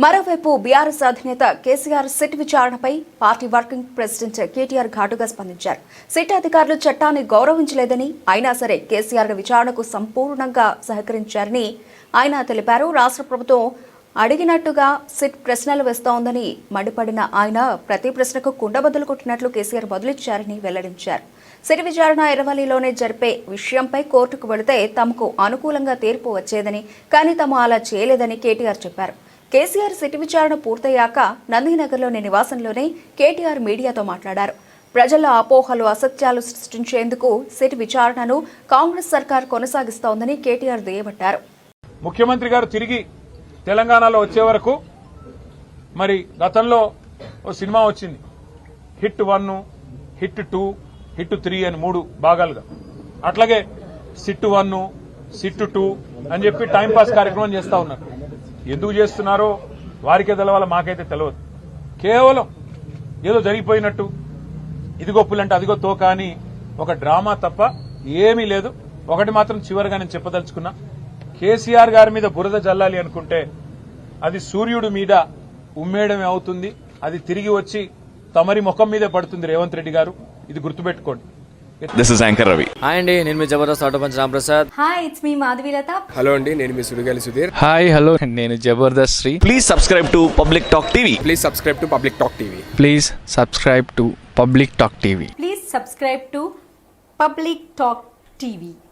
మరోవైపు బీఆర్ఎస్ అధినేత కేసీఆర్ సిట్ విచారణపై పార్టీ వర్కింగ్ ప్రెసిడెంట్ కేటీఆర్ ఘాటుగా స్పందించారు. సిట్ అధికారులు చట్టాన్ని గౌరవించలేదని, అయినా సరే కేసీఆర్ విచారణకు సంపూర్ణంగా సహకరించారని ఆయన తెలిపారు. రాష్ట్ర ప్రభుత్వం అడిగినట్టుగా సిట్ ప్రశ్నలు వేస్తోందని మండిపడిన ఆయన ప్రతి ప్రశ్నకు కుండబద్దలు కొట్టినట్లు కేసీఆర్ బదులిచ్చారని వెల్లడించారు. సిట్ విచారణ ఎర్రవల్లిలోనే జరిపే విషయంపై కోర్టుకు వెళితే తమకు అనుకూలంగా తీర్పు వచ్చేదని, కానీ తాము అలా చేయలేదని కేటీఆర్ చెప్పారు. కేసీఆర్ సిట్ విచారణ పూర్తయ్యాక నందినగర్లోని నివాసంలోనే కేటీఆర్ మీడియాతో మాట్లాడారు. ప్రజల అపోహలు, అసత్యాలు సృష్టించేందుకు సిట్ విచారణను కాంగ్రెస్ సర్కార్ కొనసాగిస్తోందని కేటీఆర్ దుయ్యబట్టారు. ముఖ్యమంత్రి గారు తిరిగి తెలంగాణలో వచ్చే వరకు మరి గతంలో ఓ సినిమా వచ్చింది, హిట్ 1, హిట్ 2, హిట్ 3 అని 3 భాగాలుగా. అట్లాగే సిట్ 1, సిట్ 2 అని చెప్పి టైంపాస్ కార్యక్రమం చేస్తా ఉన్నారు. ఎందుకు చేస్తున్నారో వారికే తెలవాలో, మాకైతే తెలియదు. కేవలం ఏదో జరిగిపోయినట్టు, ఇదిగో పులంటే అదిగో తోక అని ఒక డ్రామా తప్ప ఏమీ లేదు. ఒకటి మాత్రం చివరిగా నేను చెప్పదలుచుకున్నా, కేసీఆర్ గారి మీద బురద జల్లాలి అనుకుంటే అది సూర్యుడి మీద ఉమ్మేయడమే అవుతుంది. అది తిరిగి వచ్చి తమరి ముఖం మీదే పడుతుంది రేవంత్ రెడ్డి గారు. ఇది గుర్తుపెట్టుకోండి. This is anchor Ravi. Hi అండి, నేను మీ Jabardasth auto punch Ram Prasad. Hi, it's మీ మాధవీలత. హలో అండి, నేను మీ సుడిగాలి సుధీర్. హాయ్ హలో, నేను Jabardasth Sri. Please subscribe to public talk TV. Please subscribe to public talk TV. Please subscribe to public talk TV. Please subscribe to public talk TV.